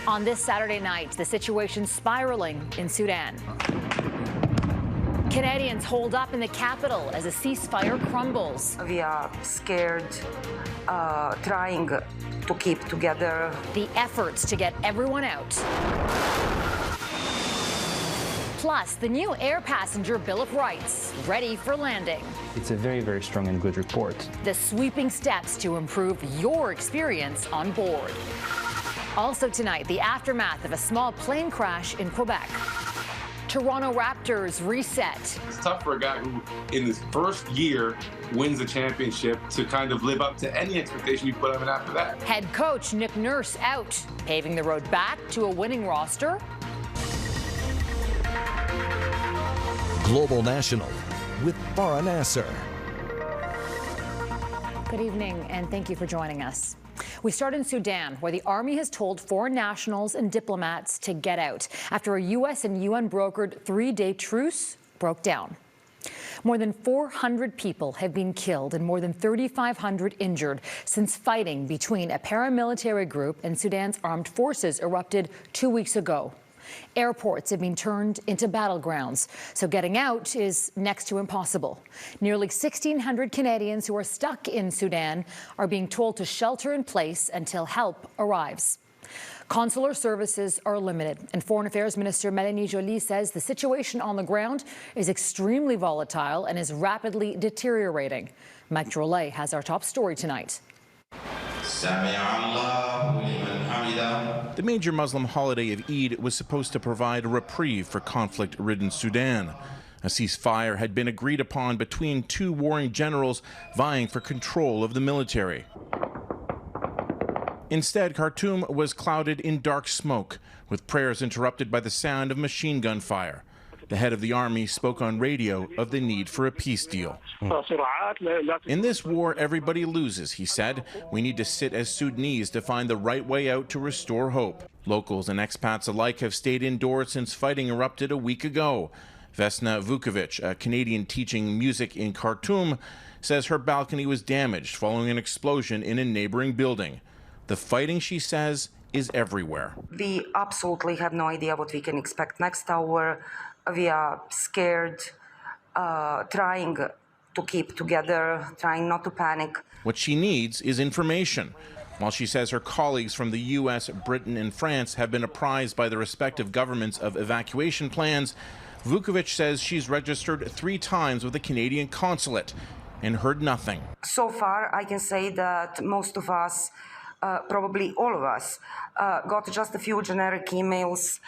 On this Saturday night, the situation spiraling in Sudan. Canadians hold up in the capital as a ceasefire crumbles. We are scared, trying to keep together. The efforts to get everyone out. Plus, the new air passenger Bill of Rights, ready for landing. It's a very, very strong and good report. The sweeping steps to improve your experience on board. Also tonight, the aftermath of a small plane crash in Quebec. Toronto Raptors reset. It's tough for a guy who, in his first year, wins the championship to kind of live up to any expectation you put on him after that. Head coach Nick Nurse out, paving the road back to a winning roster. Global National with Farah Nasser. Good evening, and thank you for joining us. We start in Sudan, where the army has told foreign nationals and diplomats to get out after a U.S. and UN brokered 3-day truce broke down. More than 400 people have been killed and more than 3,500 injured since fighting between a paramilitary group and Sudan's armed forces erupted 2 weeks ago. Airports have been turned into battlegrounds, so getting out is next to impossible. Nearly 1,600 Canadians who are stuck in Sudan are being told to shelter in place until help arrives. Consular services are limited, and Foreign Affairs Minister Mike Drolet says the situation on the ground is extremely volatile and is rapidly deteriorating. Mike Drolet has our top story tonight. The major Muslim holiday of Eid was supposed to provide a reprieve for conflict-ridden Sudan. A ceasefire had been agreed upon between two warring generals vying for control of the military. Instead, Khartoum was clouded in dark smoke, with prayers interrupted by the sound of machine gun fire. The head of the army spoke on radio of the need for a peace deal. In this war, everybody loses, he said. We need to sit as Sudanese to find the right way out to restore hope. Locals and expats alike have stayed indoors since fighting erupted a week ago. Vesna Vukovic, a Canadian teaching music in Khartoum, says her balcony was damaged following an explosion in a neighboring building. The fighting, she says, is everywhere. We absolutely have no idea what we can expect next hour. We are scared, trying to keep together, trying not to panic. What she needs is information. While she says her colleagues from the U.S., Britain, and France have been apprised by the respective governments of evacuation plans, Vukovic says she's registered 3 times with the Canadian consulate and heard nothing. So far, I can say that most of us, probably all of us, got just a few generic emails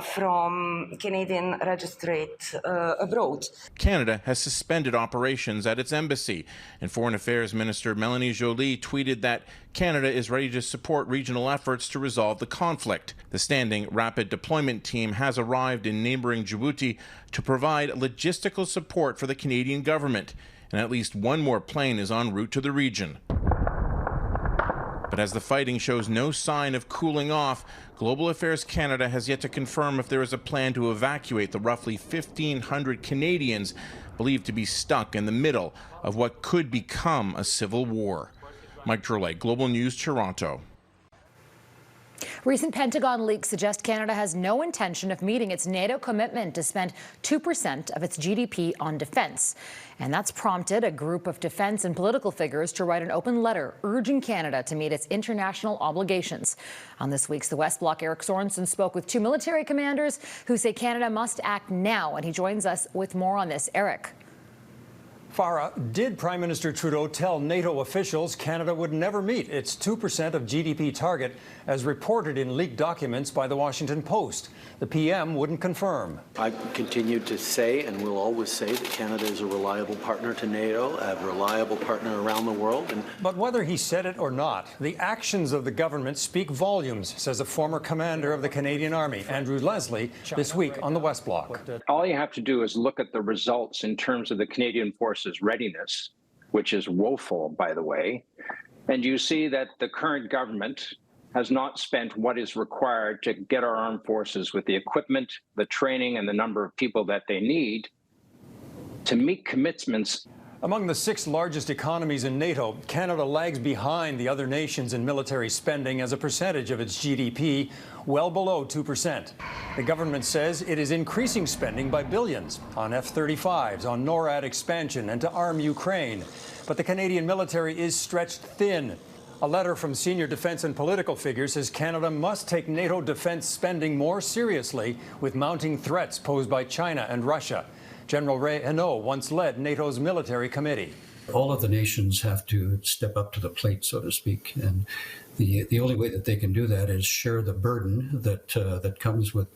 from Canadian Registrate abroad. Canada has suspended operations at its embassy, and Foreign Affairs Minister Mike Drolet tweeted that Canada is ready to support regional efforts to resolve the conflict. The Standing Rapid Deployment Team has arrived in neighboring Djibouti to provide logistical support for the Canadian government, and at least one more plane is en route to the region. But as the fighting shows no sign of cooling off, Global Affairs Canada has yet to confirm if there is a plan to evacuate the roughly 1,500 Canadians believed to be stuck in the middle of what could become a civil war. Mike Drolet, Global News, Toronto. Recent Pentagon leaks suggest Canada has no intention of meeting its NATO commitment to spend 2% of its GDP on defense. And that's prompted a group of defense and political figures to write an open letter urging Canada to meet its international obligations. On this week's The West Block, Eric Sorensen spoke with 2 military commanders who say Canada must act now, and he joins us with more on this. Eric. Farah, did Prime Minister Trudeau tell NATO officials Canada would never meet its 2% of GDP target, as reported in leaked documents by the Washington Post? The PM wouldn't confirm. I continue to say, and will always say, that Canada is a reliable partner to NATO, a reliable partner around the world. But whether he said it or not, the actions of the government speak volumes, says a former commander of the Canadian Army, Andrew Leslie, this week on the West Block. All you have to do is look at the results in terms of the Canadian Forces readiness, which is woeful, by the way, and you see that the current government has not spent what is required to get our armed forces with the equipment, the training, and the number of people that they need to meet commitments Among the 6 largest economies in NATO, Canada lags behind the other nations in military spending as a percentage of its GDP, well below 2%. The government says it is increasing spending by billions on F-35s, on NORAD expansion, and to arm Ukraine. But the Canadian military is stretched thin. A letter from senior defense and political figures says Canada must take NATO defense spending more seriously with mounting threats posed by China and Russia. General Ray Hinault once led NATO's military committee. All of the nations have to step up to the plate, so to speak, and the only way that they can do that is share the burden that comes with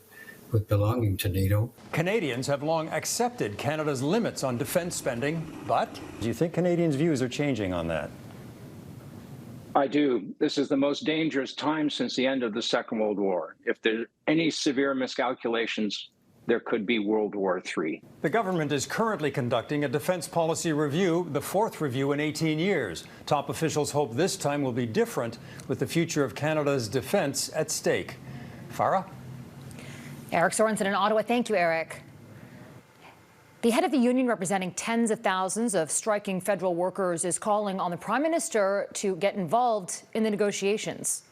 belonging to NATO. Canadians have long accepted Canada's limits on defense spending, but do you think Canadians' views are changing on that? I do. This is the most dangerous time since the end of the Second World War. If there are any severe miscalculations, there could be World War III. The government is currently conducting a defense policy review, the 4th review in 18 years. Top officials hope this time will be different with the future of Canada's defense at stake. Farah? Eric Sorensen in Ottawa. Thank you, Eric. The head of the union representing tens of thousands of striking federal workers is calling on the Prime Minister to get involved in the negotiations.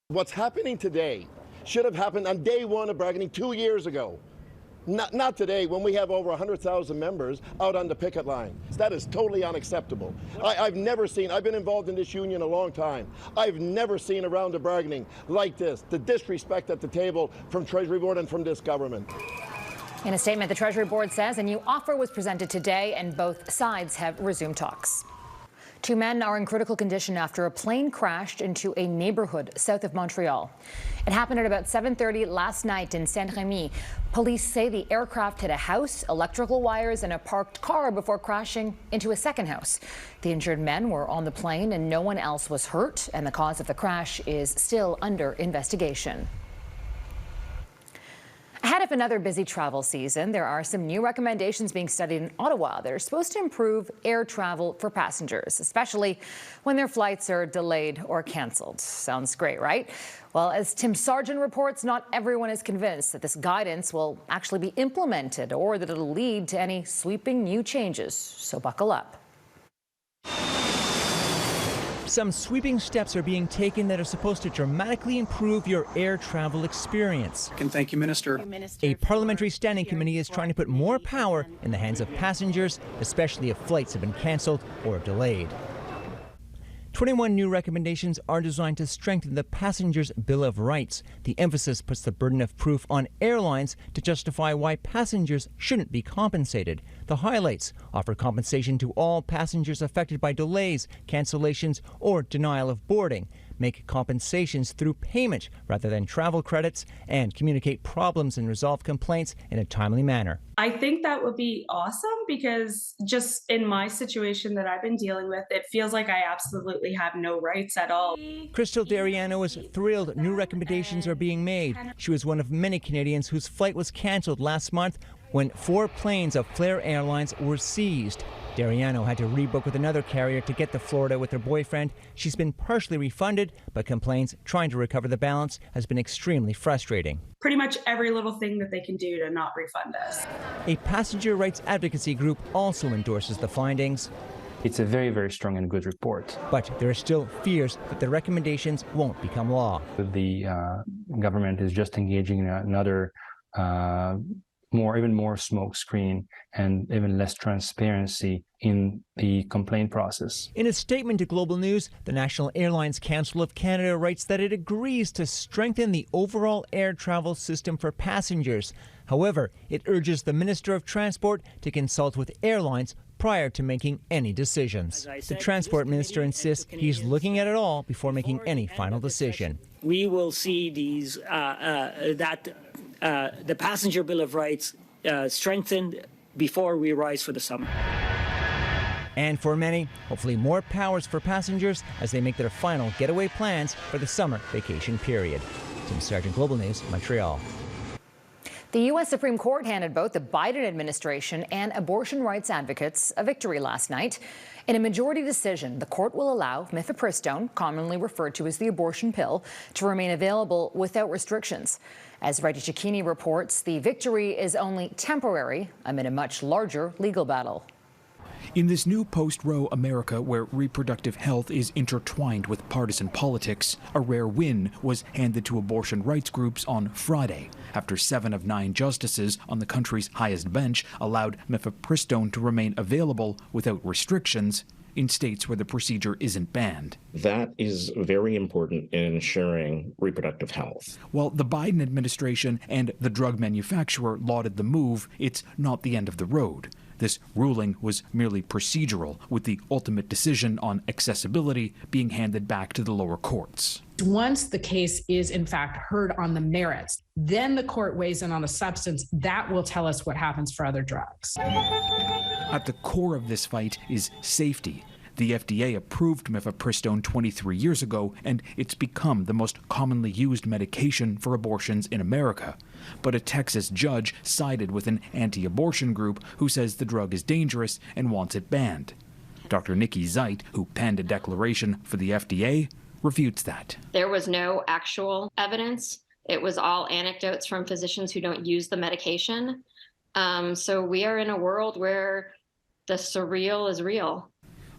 What's happening today should have happened on day 1 of bargaining 2 years ago. Not today, when we have over 100,000 members out on the picket line. That is totally unacceptable. I've never seen, I've been involved in this union a long time. I've never seen a round of bargaining like this. The disrespect at the table from Treasury Board and from this government. In a statement, the Treasury Board says a new offer was presented today and both sides have resumed talks. 2 men are in critical condition after a plane crashed into a neighborhood south of Montreal. It happened at about 7:30 last night in Saint-Rémy. Police say the aircraft hit a house, electrical wires, and a parked car before crashing into a second house. The injured men were on the plane and no one else was hurt, and the cause of the crash is still under investigation. Ahead of another busy travel season, there are some new recommendations being studied in Ottawa that are supposed to improve air travel for passengers, especially when their flights are delayed or canceled. Sounds great, right? Well, as Tim Sargent reports, not everyone is convinced that this guidance will actually be implemented or that it'll lead to any sweeping new changes. So buckle up. Some sweeping steps are being taken that are supposed to dramatically improve your air travel experience. And thank you, Minister. A parliamentary standing committee is trying to put more power in the hands of passengers, especially if flights have been cancelled or delayed. 21 new recommendations are designed to strengthen the passenger's Bill of Rights. The emphasis puts the burden of proof on airlines to justify why passengers shouldn't be compensated. The highlights offer compensation to all passengers affected by delays, cancellations, or denial of boarding, make compensations through payment rather than travel credits, and communicate problems and resolve complaints in a timely manner. I think that would be awesome because just in my situation that I've been dealing with, it feels like I absolutely have no rights at all. Crystal Dariano is thrilled new recommendations are being made. She was one of many Canadians whose flight was cancelled last month when 4 planes of Flair Airlines were seized. Dariano had to rebook with another carrier to get to Florida with her boyfriend. She's been partially refunded, but complains trying to recover the balance has been extremely frustrating. Pretty much every little thing that they can do to not refund us. A passenger rights advocacy group also endorses the findings. It's a very, very strong and good report. But there are still fears that the recommendations won't become law. The government is just engaging in another even more smoke screen and even less transparency in the complaint process. In a statement to Global News, the National Airlines Council of Canada writes that it agrees to strengthen the overall air travel system for passengers. However, it urges the Minister of Transport to consult with airlines prior to making any decisions. The Transport Minister insists he's looking at it all before making any final decision. We will see these the passenger Bill of Rights strengthened before we rise for the summer. And for many, hopefully more powers for passengers as they make their final getaway plans for the summer vacation period. Tim Sargent, Global News, Montreal. The U.S. Supreme Court handed both the Biden administration and abortion rights advocates a victory last night. In a majority decision, the court will allow mifepristone, commonly referred to as the abortion pill, to remain available without restrictions. As Reggie Cicchini reports, the victory is only temporary amid a much larger legal battle. In this new post-Roe America where reproductive health is intertwined with partisan politics, a rare win was handed to abortion rights groups on Friday after 7 of 9 justices on the country's highest bench allowed mifepristone to remain available without restrictions in states where the procedure isn't banned. That is very important in ensuring reproductive health. While the Biden administration and the drug manufacturer lauded the move, it's not the end of the road. This ruling was merely procedural, with the ultimate decision on accessibility being handed back to the lower courts. Once the case is in fact heard on the merits, then the court weighs in on the substance. That will tell us what happens for other drugs. At the core of this fight is safety. The FDA approved mifepristone 23 years ago, and it's become the most commonly used medication for abortions in America. But a Texas judge sided with an anti-abortion group who says the drug is dangerous and wants it banned. Dr. Nikki Zeit, who penned a declaration for the FDA, refutes that. There was no actual evidence. It was all anecdotes from physicians who don't use the medication. So we are in a world where the surreal is real.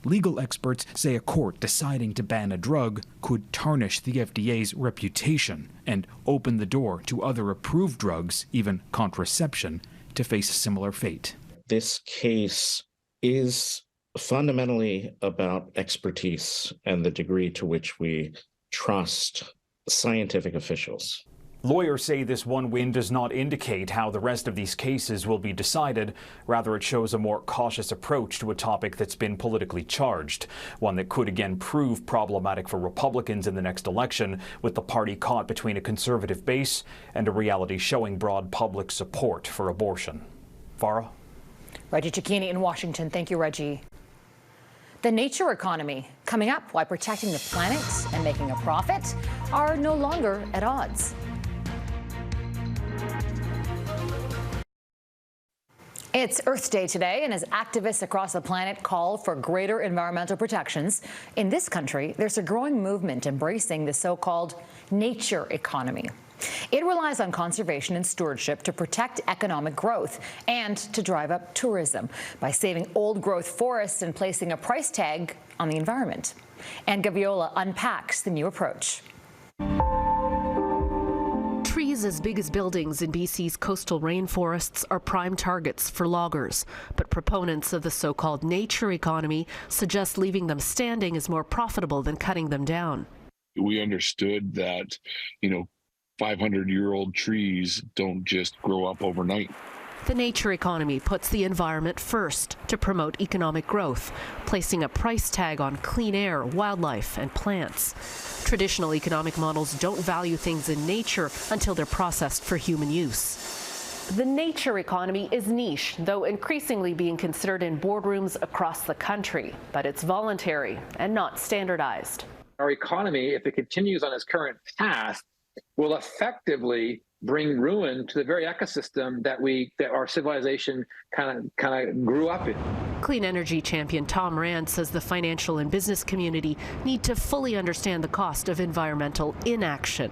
Legal experts say a court deciding to ban a drug could tarnish the FDA's reputation and open the door to other approved drugs, even contraception, to face a similar fate. This case is fundamentally about expertise and the degree to which we trust scientific officials. Lawyers say this one win does not indicate how the rest of these cases will be decided. Rather, it shows a more cautious approach to a topic that's been politically charged, one that could again prove problematic for Republicans in the next election, with the party caught between a conservative base and a reality showing broad public support for abortion. Farah? Reggie Cicchini in Washington. Thank you, Reggie. The nature economy, coming up why protecting the planet and making a profit are no longer at odds. It's Earth Day today, and as activists across the planet call for greater environmental protections, in this country, there's a growing movement embracing the so-called nature economy. It relies on conservation and stewardship to protect economic growth and to drive up tourism by saving old-growth forests and placing a price tag on the environment. Anne Gaviola unpacks the new approach. Trees as big as buildings in BC's coastal rainforests are prime targets for loggers. But proponents of the so-called nature economy suggest leaving them standing is more profitable than cutting them down. We understood that, 500-year-old trees don't just grow up overnight. The nature economy puts the environment first to promote economic growth, placing a price tag on clean air, wildlife, and plants. Traditional economic models don't value things in nature until they're processed for human use. The nature economy is niche, though increasingly being considered in boardrooms across the country. But it's voluntary and not standardized. Our economy, if it continues on its current path, will effectively bring ruin to the very ecosystem that our civilization kind of grew up in. Clean energy champion Tom Rand says the financial and business community need to fully understand the cost of environmental inaction.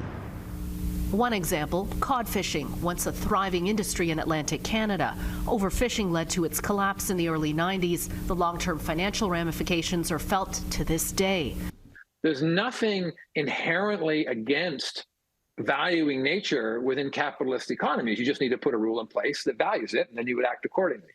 One example, cod fishing, once a thriving industry in Atlantic Canada. Overfishing led to its collapse in the early 90s. The long-term financial ramifications are felt to this day. There's nothing inherently against valuing nature within capitalist economies. You just need to put a rule in place that values it, and then you would act accordingly.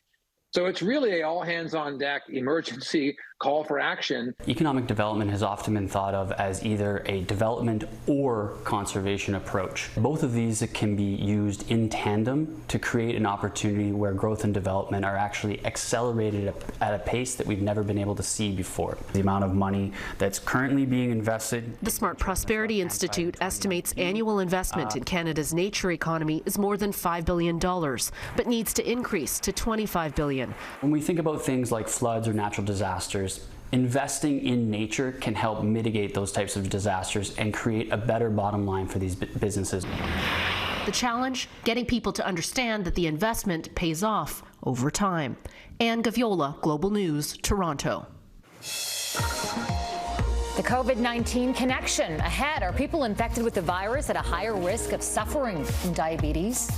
So it's really a all-hands-on-deck emergency call for action. Economic development has often been thought of as either a development or conservation approach. Both of these can be used in tandem to create an opportunity where growth and development are actually accelerated at a pace that we've never been able to see before. The amount of money that's currently being invested. The Smart Prosperity Institute estimates annual investment in Canada's nature economy is more than $5 billion, but needs to increase to $25 billion. When we think about things like floods or natural disasters, investing in nature can help mitigate those types of disasters and create a better bottom line for these businesses. The challenge, getting people to understand that the investment pays off over time. Anne Gaviola, Global News, Toronto. The COVID-19 connection ahead. Are people infected with the virus at a higher risk of suffering from diabetes?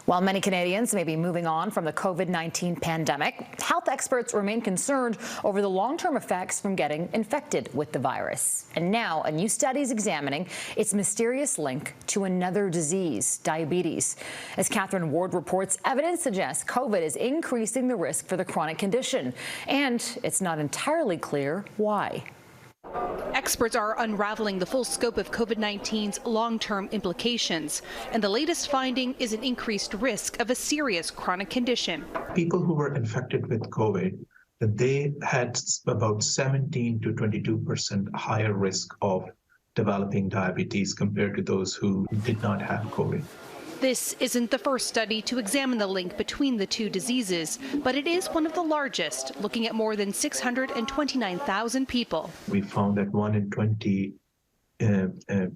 While many Canadians may be moving on from the COVID-19 pandemic, health experts remain concerned over the long-term effects from getting infected with the virus. And now a new study is examining its mysterious link to another disease, diabetes. As Catherine Ward reports, evidence suggests COVID is increasing the risk for the chronic condition, and it's not entirely clear why. Experts are unraveling the full scope of COVID-19's long-term implications, and the latest finding is an increased risk of a serious chronic condition. People who were infected with COVID, they had about 17 to 22% higher risk of developing diabetes compared to those who did not have COVID. This isn't the first study to examine the link between the two diseases, but it is one of the largest, looking at more than 629,000 people. We found that 1 in 20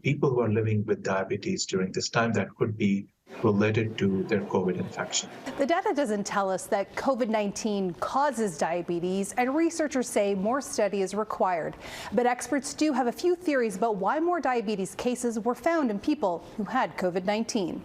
people who are living with diabetes during this time that could be related to their COVID infection. The data doesn't tell us that COVID-19 causes diabetes, and researchers say more study is required. But experts do have a few theories about why more diabetes cases were found in people who had COVID-19.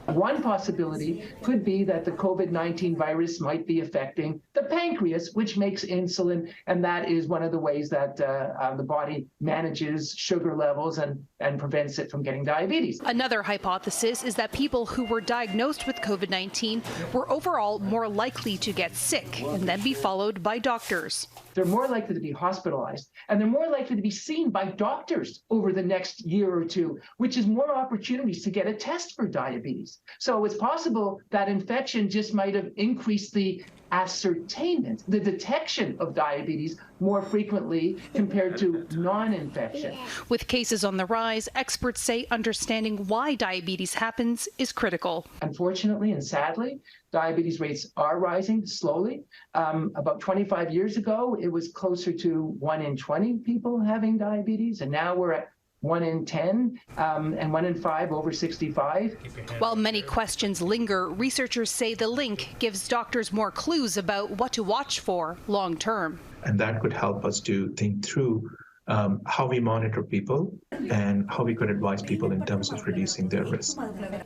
One possibility could be that the COVID-19 virus might be affecting the pancreas, which makes insulin, and that is one of the ways that the body manages sugar levels and prevents it from getting diabetes. Another hypothesis is that people who were diagnosed with COVID-19 were overall more likely to get sick and then be followed by doctors. They're more likely to be hospitalized, and they're more likely to be seen by doctors over the next year or two, which is more opportunities to get a test for diabetes. So it's possible that infection just might have increased the ascertainment, the detection of diabetes more frequently compared to non-infection. With cases on the rise, experts say understanding why diabetes happens is critical. Unfortunately and sadly, diabetes rates are rising slowly. About 25 years ago, it was closer to 1 in 20 people having diabetes, and now we're at 1 in 10 and 1 in 5 over 65. While many questions linger, researchers say the link gives doctors more clues about what to watch for long term. And that could help us to think through how we monitor people and how we could advise people in terms of reducing their risk.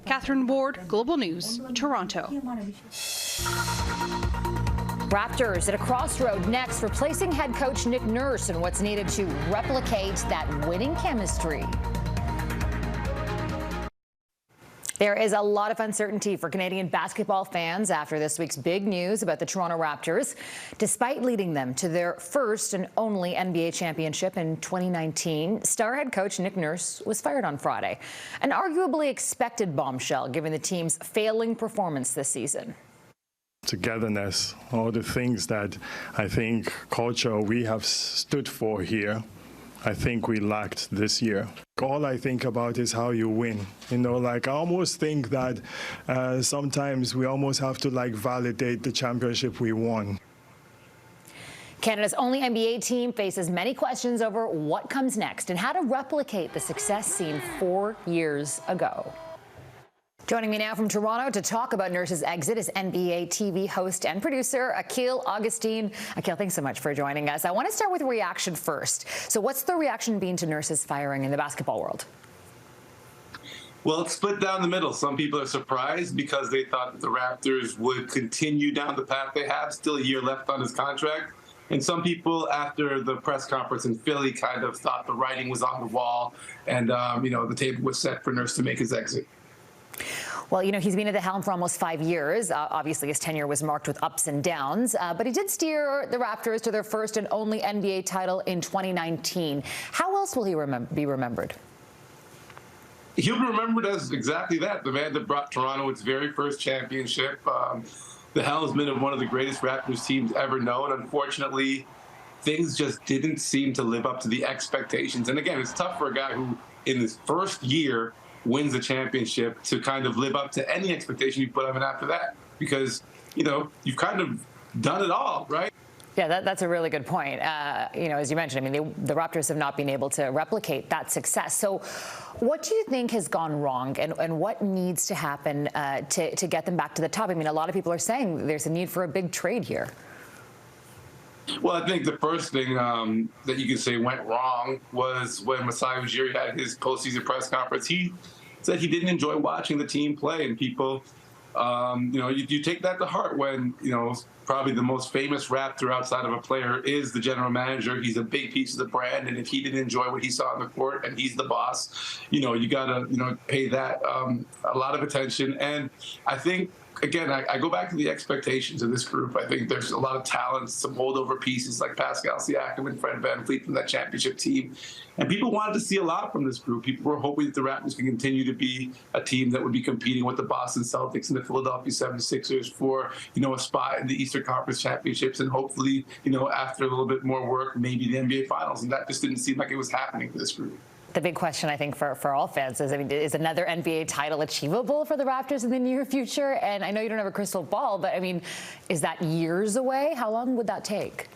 Catherine Ward, Global News, Toronto. Raptors at a crossroad next, replacing head coach Nick Nurse and what's needed to replicate that winning chemistry. There is a lot of uncertainty for Canadian basketball fans after this week's big news about the Toronto Raptors. Despite leading them to their first and only NBA championship in 2019, star head coach Nick Nurse was fired on Friday, an arguably expected bombshell given the team's failing performance this season. Togetherness, all the things that I think culture we have stood for here, I think we lacked this year. All I think about is how you win. You know, like I almost think that sometimes we almost have to like validate the championship we won. Canada's only NBA team faces many questions over what comes next and how to replicate the success seen 4 years ago. Joining me now from Toronto to talk about Nurse's exit is NBA TV host and producer Akil Augustine. Akil, thanks so much for joining us. I want to start with reaction first. So what's the reaction been to Nurse's firing in the basketball world? Well, it's split down the middle. Some people are surprised because they thought that the Raptors would continue down the path they have, still a year left on his contract. And some people, after the press conference in Philly, kind of thought the writing was on the wall and, the table was set for Nurse to make his exit. Well, he's been at the helm for almost 5 years. Obviously, his tenure was marked with ups and downs, but he did steer the Raptors to their first and only NBA title in 2019. How else will he be remembered? He'll be remembered as exactly that, the man that brought Toronto its very first championship, the helmsman of one of the greatest Raptors teams ever known. Unfortunately, things just didn't seem to live up to the expectations. And again, it's tough for a guy who, in his first year, wins the championship to kind of live up to any expectation you put on him after that, because, you've kind of done it all, right? Yeah, that's a really good point. As you mentioned, the Raptors have not been able to replicate that success. So what do you think has gone wrong and what needs to happen to get them back to the top? A lot of people are saying there's a need for a big trade here. Well, I think the first thing that you could say went wrong was when Masai Ujiri had his postseason press conference. He said he didn't enjoy watching the team play, and people You take that to heart when, probably the most famous Raptor outside of a player is the general manager. He's a big piece of the brand, and if he didn't enjoy what he saw on the court and he's the boss, you gotta, pay that a lot of attention. And I think, again, I go back to the expectations of this group. I think there's a lot of talent, some holdover pieces like Pascal Siakam and Fred VanVleet from that championship team. And people wanted to see a lot from this group. People were hoping that the Raptors can continue to be a team that would be competing with the Boston Celtics and the Philadelphia 76ers for, a spot in the Eastern Conference Championships. And hopefully, after a little bit more work, maybe the NBA Finals. And that just didn't seem like it was happening for this group. The big question, I think, for all fans is, is another NBA title achievable for the Raptors in the near future? And I know you don't have a crystal ball, but, is that years away? How long would that take?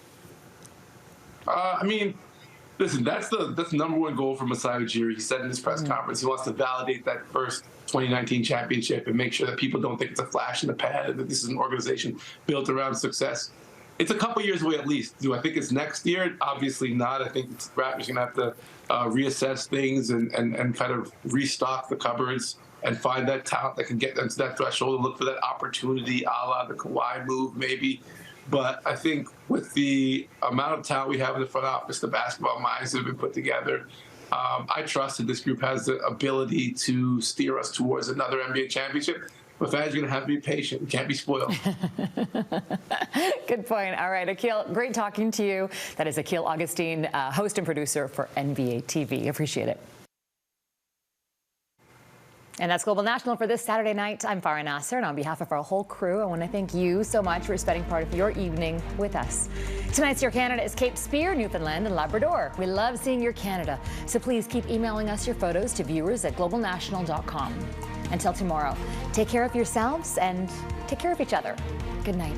Listen, that's the number one goal for Masai Ujiri. He said in his press conference he wants to validate that first 2019 championship and make sure that people don't think it's a flash in the pan and that this is an organization built around success. It's a couple years away at least. Do I think it's next year? Obviously not. I think the Raptors are going to have to reassess things and kind of restock the cupboards and find that talent that can get them to that threshold and look for that opportunity a la the Kawhi move maybe. But I think with the amount of talent we have in the front office, the basketball minds that have been put together, I trust that this group has the ability to steer us towards another NBA championship. But fans are going to have to be patient. We can't be spoiled. Good point. All right, Akil, great talking to you. That is Akil Augustine, host and producer for NBA TV. Appreciate it. And that's Global National for this Saturday night. I'm Farah Nasser, and on behalf of our whole crew, I want to thank you so much for spending part of your evening with us. Tonight's Your Canada is Cape Spear, Newfoundland, and Labrador. We love seeing your Canada, so please keep emailing us your photos to viewers@globalnational.com. Until tomorrow, take care of yourselves and take care of each other. Good night.